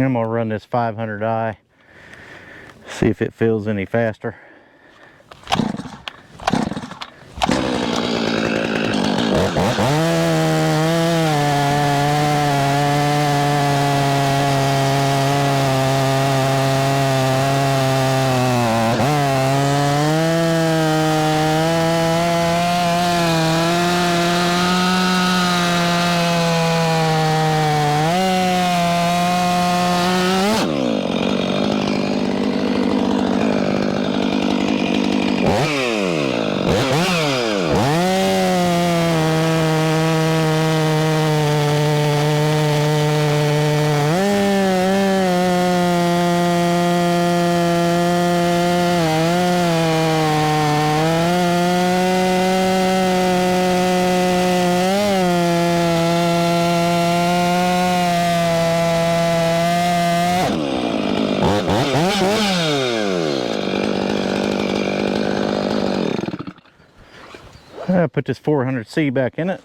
I'm gonna run this 500i, see if it feels any faster. I put this 400C back in it.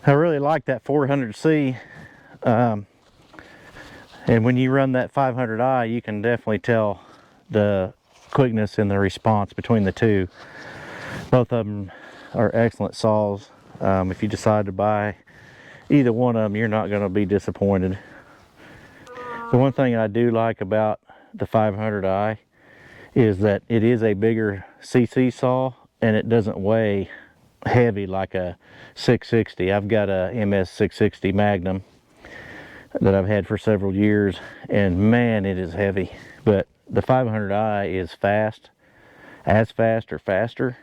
I really like that 400C, and when you run that 500i, you can definitely tell the quickness and the response between the two. Both of them are excellent saws. If you decide to buy either one of them, you're not going to be disappointed. The one thing I do like about the 500i is that it is a bigger CC saw and it doesn't weigh heavy like a 660. I've got a MS 660 Magnum that I've had for several years, and man, it is heavy. But the 500i is fast, as fast or faster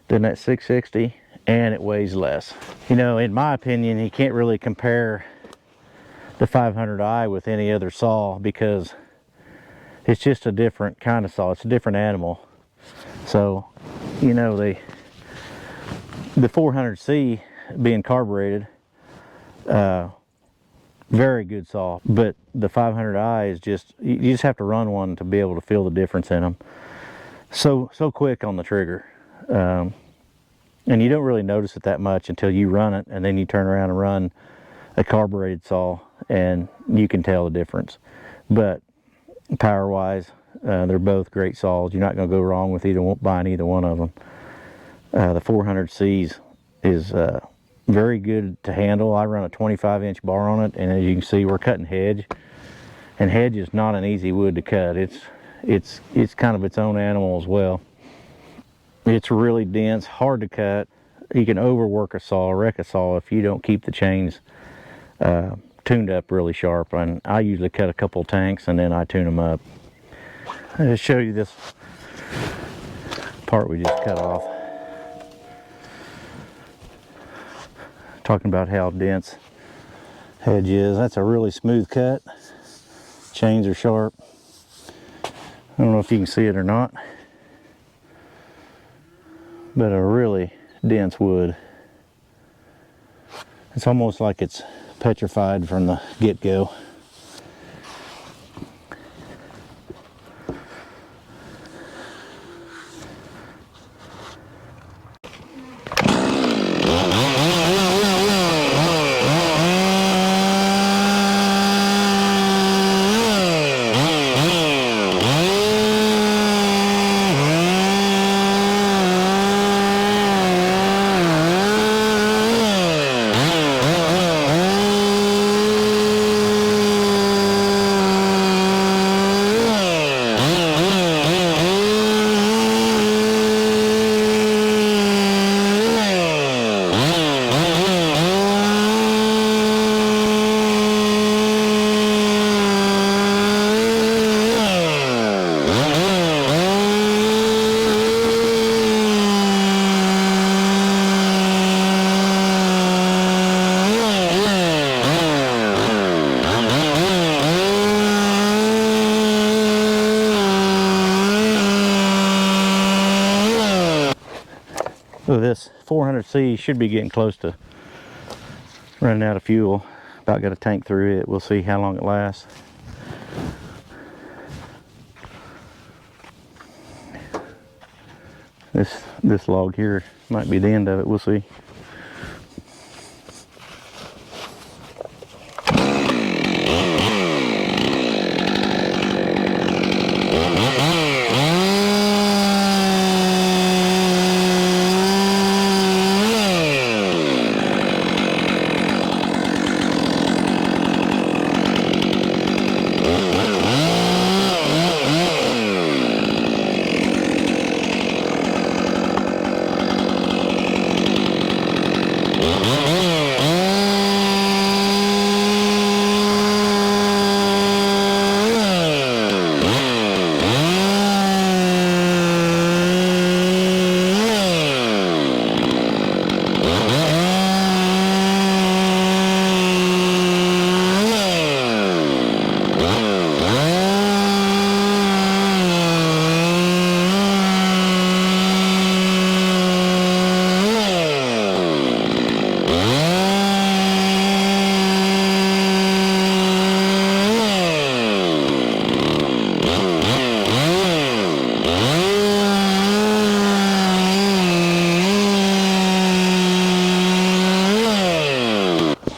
than that 660, and it weighs less. You know, in my opinion, you can't really compare the 500i with any other saw because it's just a different kind of saw. It's a different animal. So, you know, the 400C being carbureted, very good saw, but the 500i is just, you just have to run one to be able to feel the difference in them. So quick on the trigger, and you don't really notice it that much until you run it, and then you turn around and run a carbureted saw and you can tell the difference. but power wise, they're both great saws. You're not going to go wrong with buying either one of them. The 400Cs is very good to handle. I run a 25-inch bar on it, and as you can see, we're cutting hedge, and hedge is not an easy wood to cut. It's kind of its own animal as well. It's really dense, hard to cut. You can overwork a saw, wreck a saw, if you don't keep the chains tuned up really sharp. And I usually cut a couple tanks and then I tune them up. I'll just show you this part we just cut off. Talking about how dense hedge is. That's a really smooth cut. Chains are sharp. I don't know if you can see it or not, but a really dense wood. It's almost like it's petrified from the get-go. So this 400C should be getting close to running out of fuel. About got a tank through it. We'll see how long it lasts. This log here might be the end of it. We'll see.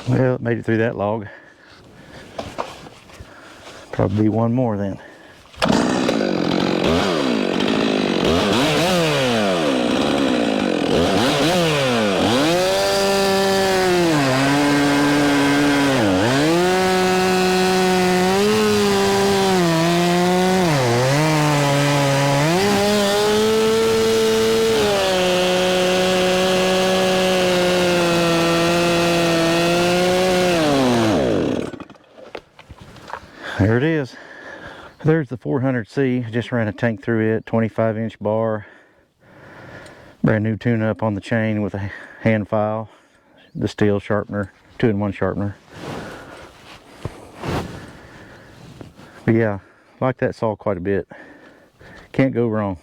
Well, it made it through that log. Probably one more then. There it is. There's the 400C. Just ran a tank through it, 25-inch bar. Brand new tune-up on the chain with a hand file. The Stihl sharpener, 2-in-1 sharpener. But yeah, I like that saw quite a bit. Can't go wrong.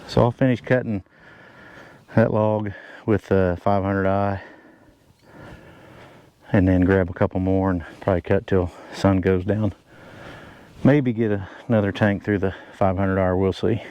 So I'll finish cutting that log with the 500i. And then grab a couple more and probably cut till the sun goes down. Maybe get another tank through the 500R, we'll see.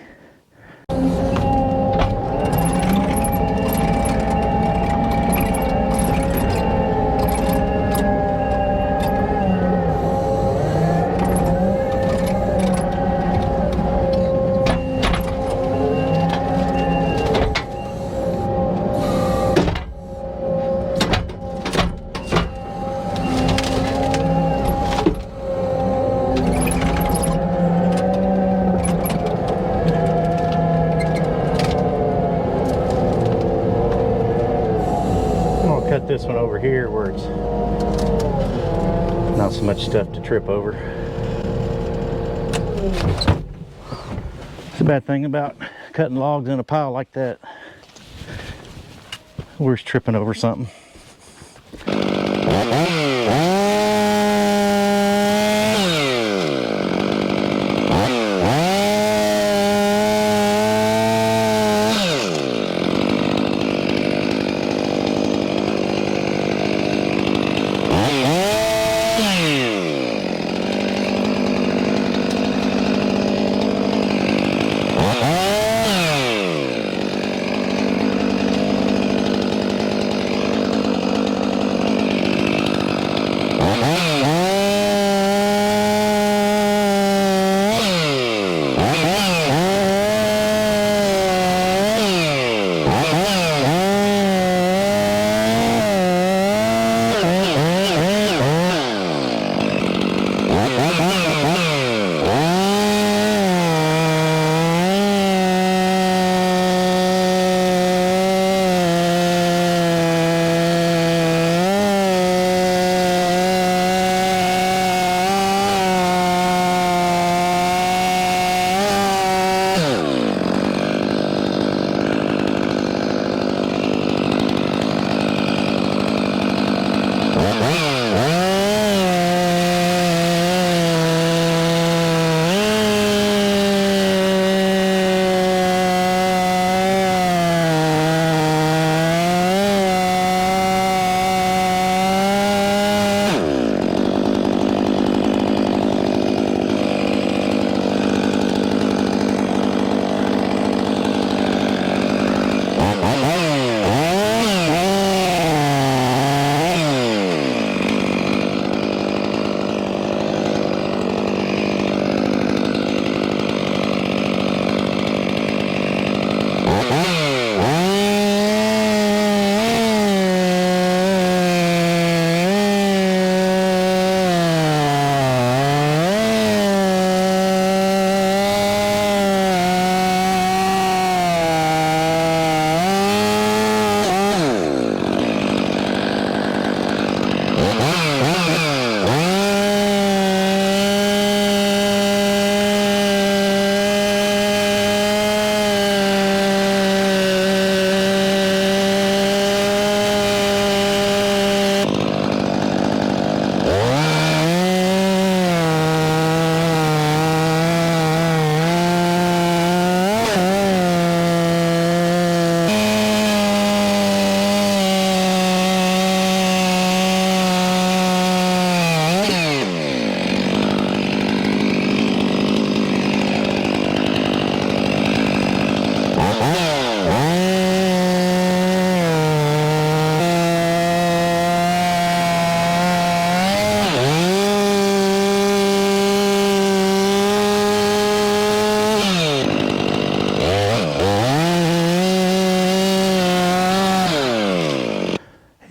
this one over here where it's not so much stuff to trip over. It's a bad thing about cutting logs in a pile like that. We're just tripping over something.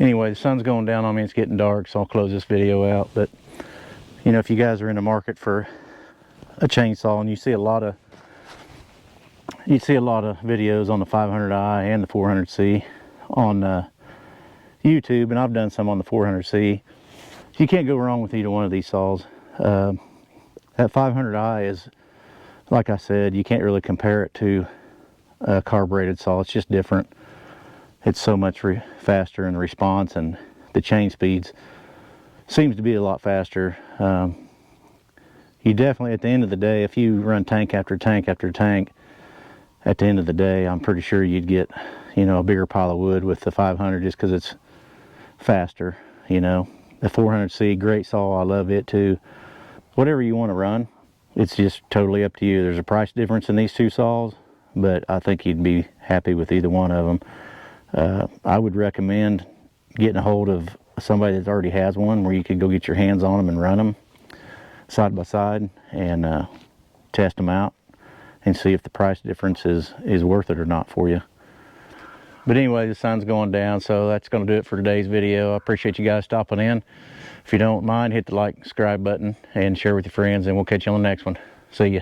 Anyway, the sun's going down on me. It's getting dark, so I'll close this video out. But you know, if you guys are in the market for a chainsaw, and you see a lot of videos on the 500i and the 400C on YouTube, and I've done some on the 400C. You can't go wrong with either one of these saws. That 500i is, like I said, you can't really compare it to a carbureted saw. It's just different. It's so much faster in the response, and the chain speeds seems to be a lot faster. You definitely, at the end of the day, if you run tank after tank after tank, at the end of the day, I'm pretty sure you'd get, you know, a bigger pile of wood with the 500 just because it's faster. You know, the 400C, great saw. I love it too. Whatever you want to run, it's just totally up to you. There's a price difference in these two saws, but I think you'd be happy with either one of them. I would recommend getting a hold of somebody that already has one, where you could go get your hands on them and run them side by side and test them out and see if the price difference is worth it or not for you. But anyway, the sun's going down, so that's going to do it for today's video. I appreciate you guys stopping in. If you don't mind, hit the like, subscribe button and share with your friends, and we'll catch you on the next one. See ya.